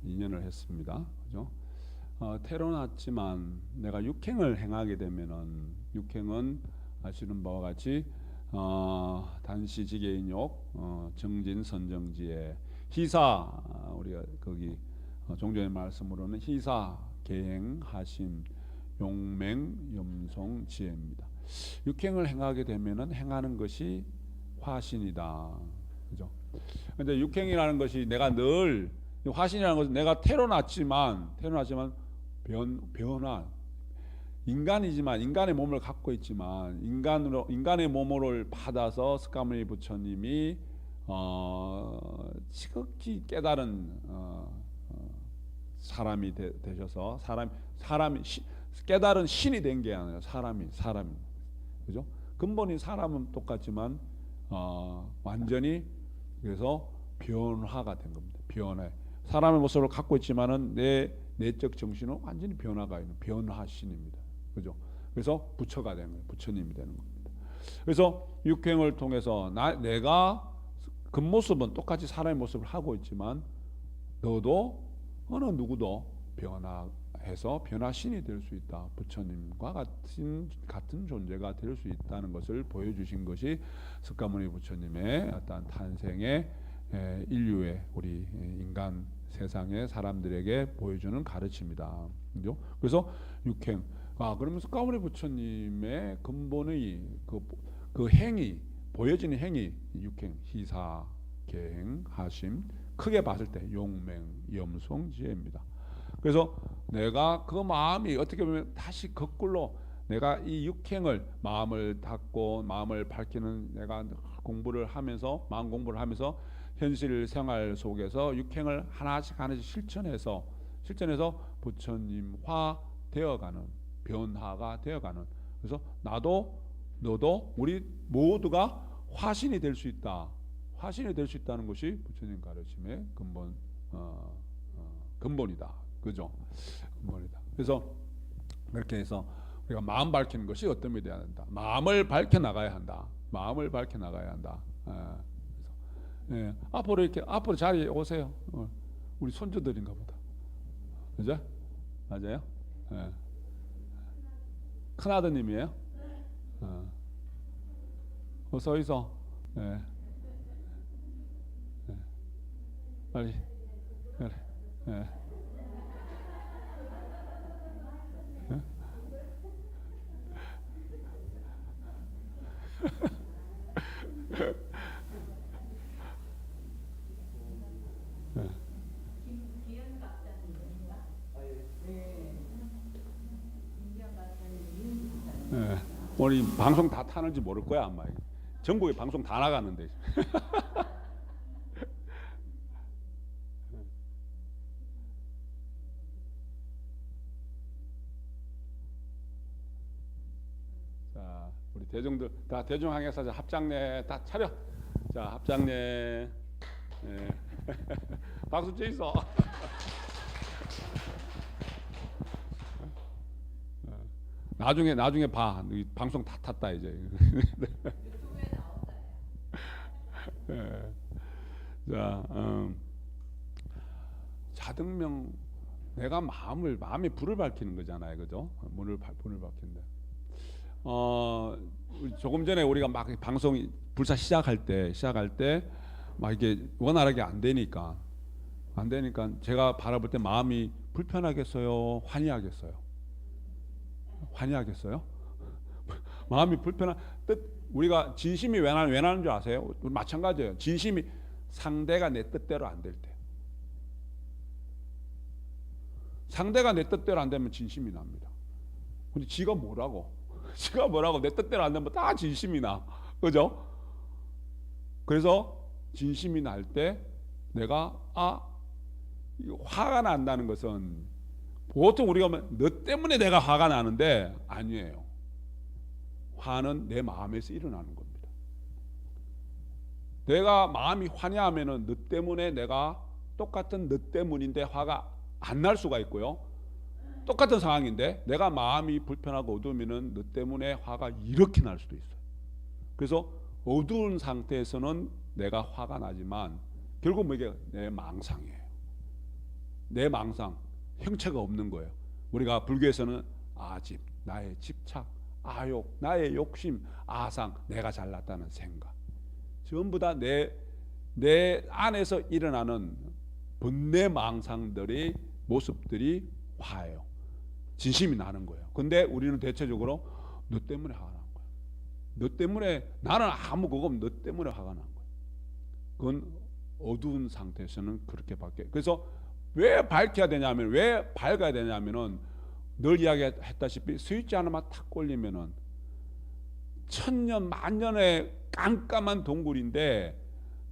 2년을 했습니다. 그죠? 태어났지만 내가 육행을 행하게 되면은 육행은 아시는 바와 같이 단시 지계인욕 정진 선정지에 희사 우리가 거기 종전의 말씀으로는 희사 계행 하심 용맹 염송 지혜입니다. 육행을 행하게 되면은 행하는 것이 화신이다. 그죠? 근데 육행이라는 것이 내가 늘 화신이라는 것은 내가 태어났지만 변화 인간이지만 인간의 몸을 갖고 있지만 인간의 몸을 받아서 스가모니 부처님이 지극히 깨달은 사람이 되셔서 사람이 깨달은 신이 된 게 아니라 사람이 그죠? 근본이 사람은 똑같지만 완전히 그래서 변화가 된 겁니다. 변해 사람의 모습을 갖고 있지만은 내 내적 정신은 완전히 변화가 있는 변화신입니다. 그죠? 그래서 부처가 되는 거예요. 부처님이 되는 겁니다. 그래서 육행을 통해서 내가 겉모습은 똑같이 사람의 모습을 하고 있지만 너도 어느 누구도 변화해서 변화신이 될 수 있다. 부처님과 같은 존재가 될 수 있다는 것을 보여주신 것이 스가모니 부처님의 어떤 탄생의 인류의 우리 인간 세상의 사람들에게 보여주는 가르침이다. 그죠? 그래서 육행 그러면 스가모니 부처님의 근본의 그 행위 보여지는 행위 육행 희사 계행 하심 크게 봤을 때 용맹 염송 지혜입니다. 그래서 내가 그 마음이 어떻게 보면 다시 거꾸로 내가 이 육행을 마음을 닫고 마음을 밝히는 내가 공부를 하면서 마음 공부를 하면서 현실 생활 속에서 육행을 하나씩 실천해서 부처님화 되어가는 변화가 되어가는 그래서 나도 너도 우리 모두가 화신이 될 수 있다. 화신이 될 수 있다는 것이 부처님 가르침의 근본이다. 그죠? 근본이다. 그래서 그렇게 해서 우리가 마음 밝히는 것이 어떤 게 돼야 된다. 마음을 밝혀 나가야 한다. 마음을 밝혀 나가야 한다. 앞으로 이렇게 앞으로 자리에 오세요. 우리 손주들인가 보다. 그죠? 맞아요? 큰 아드님이에요? 어서 있어. 빨리. 그래. 오늘 방송 다 타는지 모를 거야 아마. 전국에 방송 다 나가는데. 자, 우리 대중들 다 대중항해사 합장내 다 차려. 자, 합장내. 박수 쳐 있어. 나중에 봐. 방송 다 탔다 이제. 유튜브에 나온다. 자, 자등명 내가 마음이 불을 밝히는 거잖아요, 그죠? 불을 밝힌다. 조금 전에 우리가 막 방송 불사 시작할 때 막 이게 원활하게 안 되니까 제가 바라볼 때 마음이 불편하겠어요, 환희하겠어요? 환희하겠어요? 마음이 불편한 뜻 우리가 진심이 왜 나는 줄 아세요? 우리 마찬가지예요. 진심이 상대가 내 뜻대로 안 될 때. 상대가 내 뜻대로 안 되면 진심이 납니다. 근데 지가 뭐라고 내 뜻대로 안 되면 다 진심이 나. 그죠? 그래서 진심이 날 때 내가 화가 난다는 것은 보통 우리가 너 때문에 내가 화가 나는데 아니에요. 화는 내 마음에서 일어나는 겁니다. 내가 마음이 환희하면은 너 때문에 내가 똑같은 너 때문인데 화가 안 날 수가 있고요. 똑같은 상황인데 내가 마음이 불편하고 어두우면은 너 때문에 화가 이렇게 날 수도 있어요. 그래서 어두운 상태에서는 내가 화가 나지만 결국 이게 내 망상이에요. 내 망상, 형체가 없는 거예요. 우리가 불교에서는 아집, 나의 집착, 아욕, 나의 욕심, 아상, 내가 잘났다는 생각, 전부 다 내 안에서 일어나는 번뇌 망상들의 모습들이 화예요. 진심이 나는 거예요. 근데 우리는 대체적으로 너 때문에 화가 난 거야. 너 때문에, 나는 아무 그거 없는 너 때문에 화가 난 거야. 그건 어두운 상태에서는 그렇게 바뀌어요. 그래서 왜 밝혀야 되냐면, 왜 밝아야 되냐면은 늘 이야기했다시피 스위치 하나만 탁 걸리면은 천년 만년의 깜깜한 동굴인데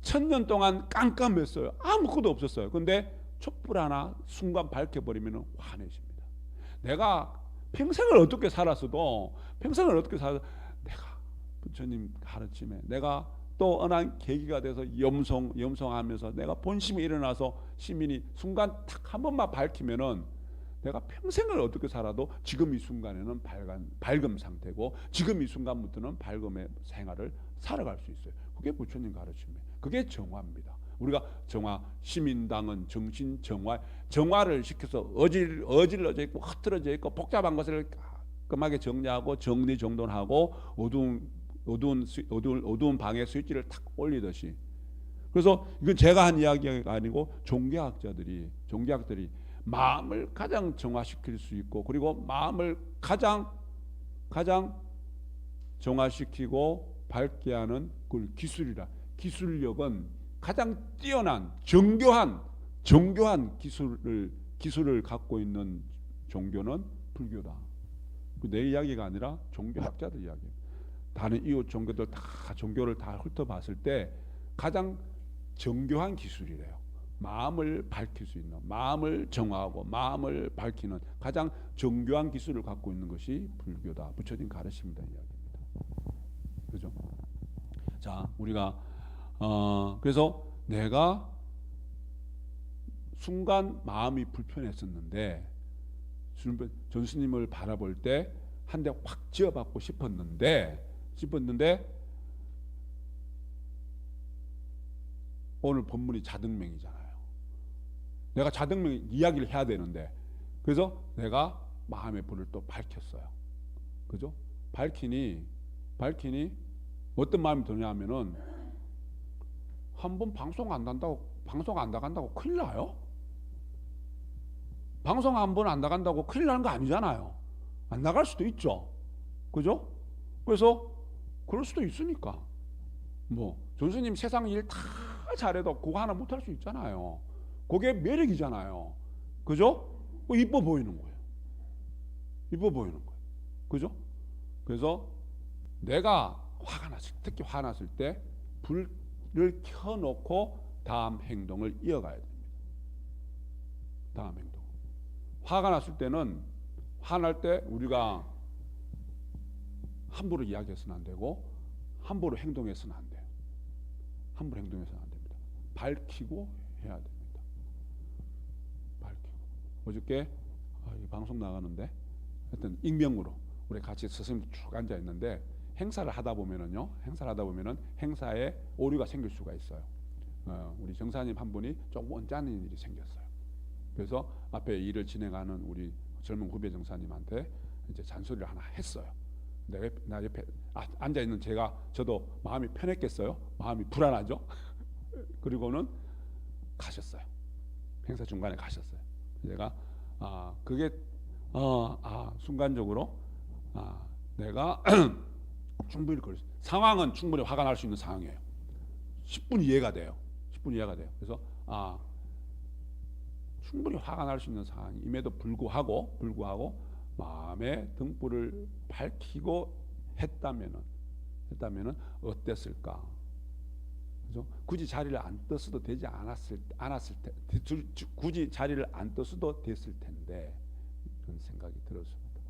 천년 동안 깜깜했어요. 아무것도 없었어요. 근데 촛불 하나 순간 밝혀버리면 환해집니다. 내가 평생을 어떻게 살았어도, 내가 부처님 가르침에 내가 또 어느 계기가 돼서 염송하면서 내가 본심이 일어나서 시민이 순간 탁 한 번만 밝히면은 내가 평생을 어떻게 살아도 지금 이 순간에는 밝음 상태고, 지금 이 순간부터는 밝음의 생활을 살아갈 수 있어요. 그게 부처님 가르침이에요. 그게 정화입니다. 우리가 정화, 시민당은 정신 정화를 시켜서 어질러져 있고 흐트러져 있고 복잡한 것을 깔끔하게 정리하고 정리정돈하고 어두운 방에 스위치를 탁 올리듯이. 그래서 이건 제가 한 이야기가 아니고 종교학자들이 마음을 가장 정화시킬 수 있고, 그리고 마음을 가장 정화시키고 밝게 하는 그 기술이라. 기술력은 가장 뛰어난 정교한 기술을 갖고 있는 종교는 불교다. 내 이야기가 아니라 종교학자들 이야기입니다. 다른 이웃 종교들 다 종교를 다 훑어봤을 때 가장 정교한 기술이래요. 마음을 밝힐 수 있는, 마음을 정화하고 마음을 밝히는 가장 정교한 기술을 갖고 있는 것이 불교다. 부처님 가르칩니다. 이야기입니다. 그죠? 자, 우리가 그래서 내가 순간 마음이 불편했었는데 전스님을 바라볼 때 한 대 확 쥐어받고 싶었는데 오늘 본문이 자등명이잖아요. 내가 자등명 이야기를 해야 되는데, 그래서 내가 마음의 불을 또 밝혔어요. 그죠? 밝히니 어떤 마음이 드냐면은, 한번 방송 안 나간다고 큰일 나요? 방송 한 번 안 나간다고 큰일 나는 거 아니잖아요. 안 나갈 수도 있죠. 그죠? 그래서 그럴 수도 있으니까. 뭐 전수님 세상 일 다 잘해도 그거 하나 못할 수 있잖아요. 그게 매력이잖아요. 그죠? 이뻐 보이는 거예요. 그죠? 그래서 내가 특히 화났을 때 불을 켜놓고 다음 행동을 이어가야 됩니다. 다음 행동. 화가 났을 때는, 화날 때 우리가 함부로 이야기해서는 안 되고 함부로 행동해서는 안 돼요. 함부로 행동해서는 안 됩니다. 밝히고 해야 됩니다. 밝히고. 어저께 이 방송 나가는데 하여튼 익명으로 우리 같이 스승님 쭉 앉아 있는데, 행사를 하다 보면은 행사에 오류가 생길 수가 있어요. 우리 정사님 한 분이 좀 원짜는 일이 생겼어요. 그래서 앞에 일을 진행하는 우리 젊은 후배 정사님한테 이제 잔소리를 하나 했어요. 나 옆에 앉아 있는 저도 마음이 편했겠어요. 마음이 불안하죠. 그리고는 가셨어요. 행사 중간에 가셨어요. 제가 그게 순간적으로 내가 충분히 상황은 충분히 화가 날 수 있는 상황이에요. 10분 이해가 돼요. 그래서 충분히 화가 날 수 있는 상황임에도 불구하고 마음의 등불을 밝히고 했다면은 어땠을까? 그죠? 굳이 자리를 안 떴어도 되지 않았을 때, 굳이 자리를 안 떴어도 됐을 텐데, 그런 생각이 들었습니다.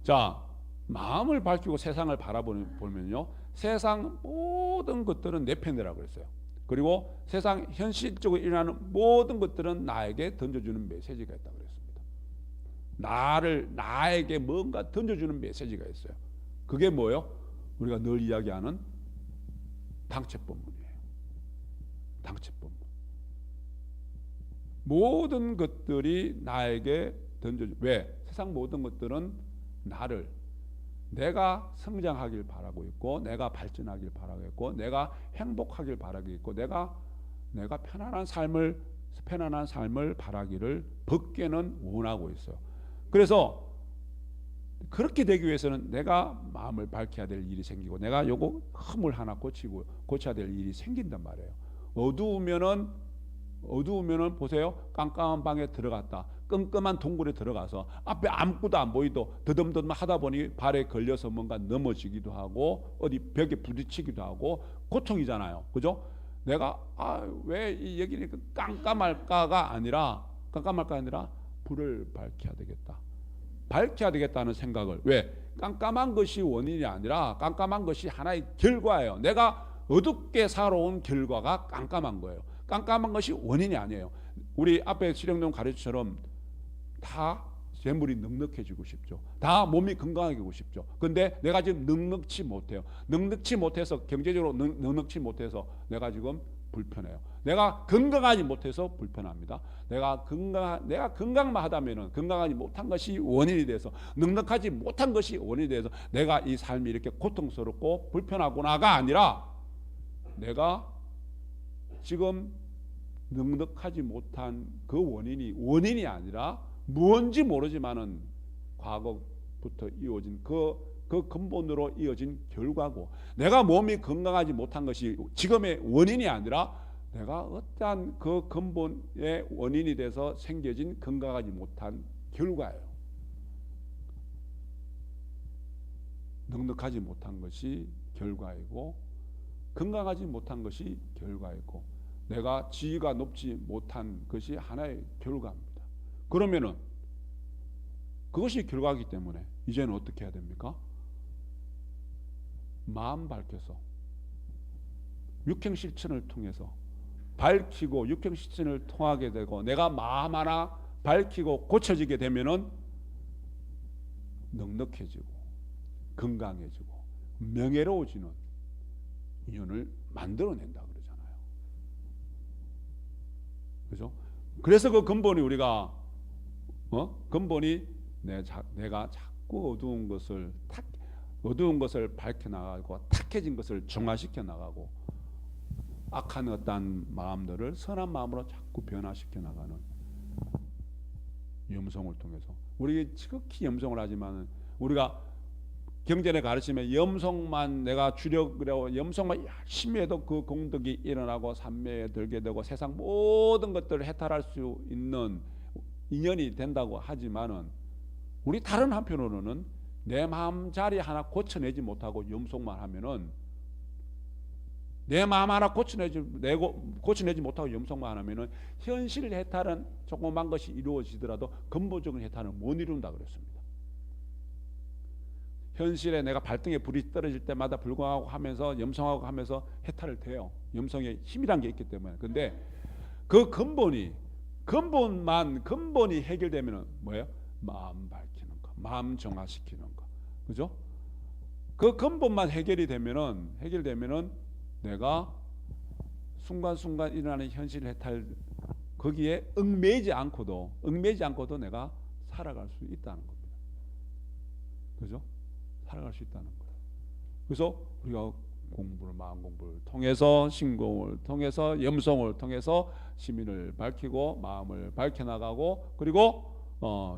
자, 마음을 밝히고 세상을 바라보면요, 세상 모든 것들은 내 편이라고 그랬어요. 그리고 세상 현실적으로 일어나는 모든 것들은 나에게 던져주는 메시지가 있다고 그랬습니다. 나에게 뭔가 던져주는 메시지가 있어요. 그게 뭐예요? 우리가 늘 이야기하는 당체법문이에요. 당체법문. 모든 것들이 나에게 던져져. 왜? 세상 모든 것들은 나를 내가 성장하길 바라고 있고, 내가 발전하길 바라고 있고, 내가 행복하길 바라고 있고, 내가 편안한 삶을 바라기를 벗게는 원하고 있어요. 그래서 그렇게 되기 위해서는 내가 마음을 밝혀야 될 일이 생기고, 내가 요거 흠을 하나 고쳐야 될 일이 생긴단 말이에요. 어두우면은 보세요. 깜깜한 방에 들어갔다. 끔끔한 동굴에 들어가서 앞에 아무것도 안 보이도 더듬더듬 하다 보니 발에 걸려서 뭔가 넘어지기도 하고 어디 벽에 부딪히기도 하고 고통이잖아요. 그죠? 내가 왜 여기 깜깜할까가 아니라 불을 밝혀야 되겠다. 밝혀야 되겠다는 생각을. 왜? 깜깜한 것이 원인이 아니라 깜깜한 것이 하나의 결과예요. 내가 어둡게 살아온 결과가 깜깜한 거예요. 깜깜한 것이 원인이 아니에요. 우리 앞에 실행동 가르쳐처럼 다 재물이 넉넉해지고 싶죠. 다 몸이 건강해지고 싶죠. 근데 내가 지금 넉넉치 못해요. 넉넉치 못해서 경제적으로 넉넉치 못해서 내가 지금 불편해요. 내가 건강하지 못해서 불편합니다. 내가 건강만 하다면은 건강하지 못한 것이 원인이 돼서 넉넉하지 못한 것이 원인이 돼서 내가 이 삶이 이렇게 고통스럽고 불편하구나가 아니라 내가 지금 넉넉하지 못한 그 원인이 아니라 뭔지 모르지만은 과거부터 이어진 그 근본으로 이어진 결과고, 내가 몸이 건강하지 못한 것이 지금의 원인이 아니라 내가 어떠한 그 근본의 원인이 돼서 생겨진 건강하지 못한 결과예요. 넉넉하지 못한 것이 결과이고 건강하지 못한 것이 결과이고 내가 지위가 높지 못한 것이 하나의 결과입니다. 그러면은 그것이 결과이기 때문에 이제는 어떻게 해야 됩니까? 마음 밝혀서 육행실천을 통해서 밝히고 육행실천을 통하게 되고 내가 마음 하나 밝히고 고쳐지게 되면은 넉넉해지고 건강해지고 명예로워지는 인연을 만들어낸다 그러잖아요. 그죠? 그래서 그 근본이 우리가 근본이 내가 자꾸 어두운 것을 밝혀나가고 탁해진 것을 정화시켜 나가고 악한 어떤 마음들을 선한 마음으로 자꾸 변화시켜 나가는 염송을 통해서 우리 지극히 염송을 하지만 우리가 경전에 가르치면 염송만 내가 주려고 염송만 열심히 해도 그 공덕이 일어나고 삼매에 들게 되고 세상 모든 것들을 해탈할 수 있는 인연이 된다고 하지만은 우리 다른 한편으로는 내 마음 자리 하나 고쳐내지 못하고 염송만 하면은 내 마음 하나 고쳐내지 못하고 염송만 하면은 현실 해탈은 조그만 것이 이루어지더라도 근본적인 해탈은 못 이룬다 그랬습니다. 현실에 내가 발등에 불이 떨어질 때마다 불광하고 하면서 염송하고 하면서 해탈을 돼요. 염송에 힘이란 게 있기 때문에. 근데 그 근본이 해결되면은 뭐예요? 마음 밝히는 거, 마음 정화시키는 거, 그죠? 그 근본만 해결되면은 내가 순간순간 일어나는 현실 해탈 거기에 얽매이지 않고도 내가 살아갈 수 있다는 겁니다. 그죠? 살아갈 수 있다는 거예요. 그래서 우리가 마음 공부를 통해서 신공을 통해서 염송을 통해서 시민을 밝히고 마음을 밝혀나가고 그리고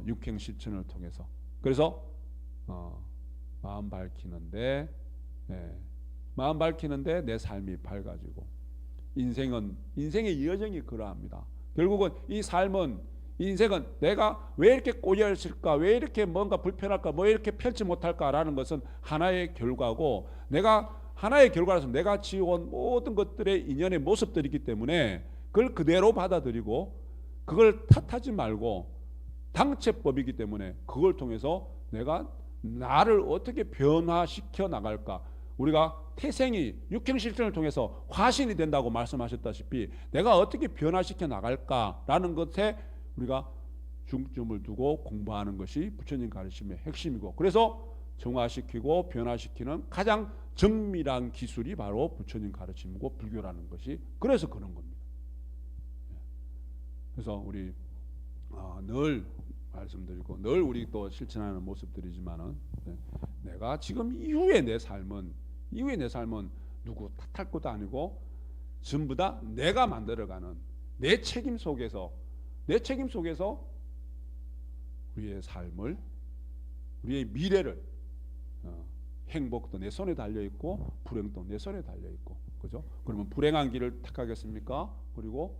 육행 실천을 통해서 그래서 마음 밝히는데 내 삶이 밝아지고 인생의 여정이 그러합니다. 결국은 인생은 내가 왜 이렇게 꼬여있을까, 왜 이렇게 뭔가 불편할까, 뭐 이렇게 펼치 못할까라는 것은 하나의 결과고 내가 하나의 결과라서 내가 지어온 모든 것들의 인연의 모습들이기 때문에 그걸 그대로 받아들이고 그걸 탓하지 말고 당체법이기 때문에 그걸 통해서 내가 나를 어떻게 변화시켜 나갈까. 우리가 태생이 육행실천을 통해서 화신이 된다고 말씀하셨다시피 내가 어떻게 변화시켜 나갈까라는 것에 우리가 중점을 두고 공부하는 것이 부처님 가르침의 핵심이고 그래서 정화시키고 변화시키는 가장 정밀한 기술이 바로 부처님 가르침이고 불교라는 것이 그래서 그런 겁니다. 그래서 우리 늘 말씀드리고 늘 우리 또 실천하는 모습들이지만은 내가 지금 이후의 내 삶은 누구 탓할 것도 아니고 전부 다 내가 만들어가는 내 책임 속에서 우리의 삶을, 우리의 미래를, 행복도 내 손에 달려 있고 불행도 내 손에 달려 있고, 그죠? 그러면 불행한 길을 택하겠습니까? 그리고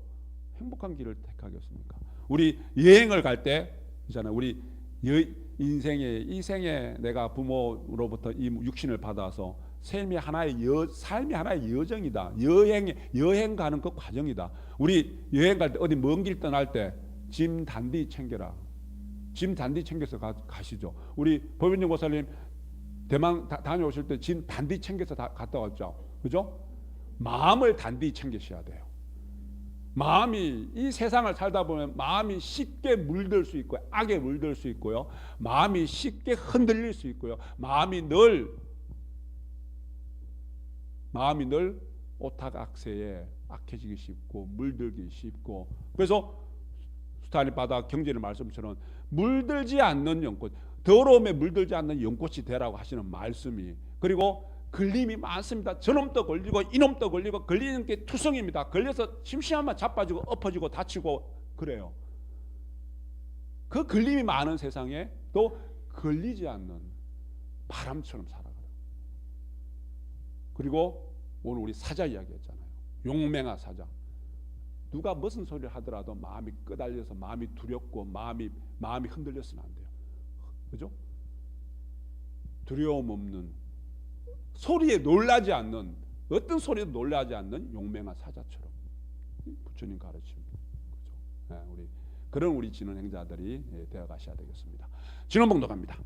행복한 길을 택하겠습니까? 우리 여행을 갈 때 있잖아요. 우리 이 생에 내가 부모로부터 이 육신을 받아서 삶이 하나의 여정이다. 여행 가는 그 과정이다. 우리 여행 갈 때 어디 먼 길 떠날 때 짐 단디 챙겨라. 짐 단디 챙겨서 가시죠. 우리 법인영 고사님 대만 다녀오실 때 짐 단디 챙겨서 갔다 왔죠. 그죠? 마음을 단디 챙기셔야 돼요. 마음이 이 세상을 살다 보면 마음이 쉽게 물들 수 있고 악에 물들 수 있고요. 마음이 쉽게 흔들릴 수 있고요. 마음이 늘 오탁악세에 악해지기 쉽고 물들기 쉽고, 그래서 스타일린 바다 경제의 말씀처럼 물들지 않는 연꽃, 더러움에 물들지 않는 연꽃이 되라고 하시는 말씀이, 그리고 걸림이 많습니다. 저놈도 걸리고 이놈도 걸리고 걸리는 게 투성입니다. 걸려서 심심하면 자빠지고 엎어지고 다치고 그래요. 그 걸림이 많은 세상에 또 걸리지 않는 바람처럼 살아가요. 그리고 오늘 우리 사자 이야기했잖아요. 용맹아 사자. 누가 무슨 소리를 하더라도 마음이 끄달려서 마음이 두렵고 마음이 흔들려서는 안 돼요. 그죠? 두려움 없는, 소리에 놀라지 않는, 어떤 소리도 놀라지 않는 용맹한 사자처럼 부처님 가르칩니다. 그죠? 우리 그런 우리 진언 행자들이 되어 가셔야 되겠습니다. 진언봉독합니다.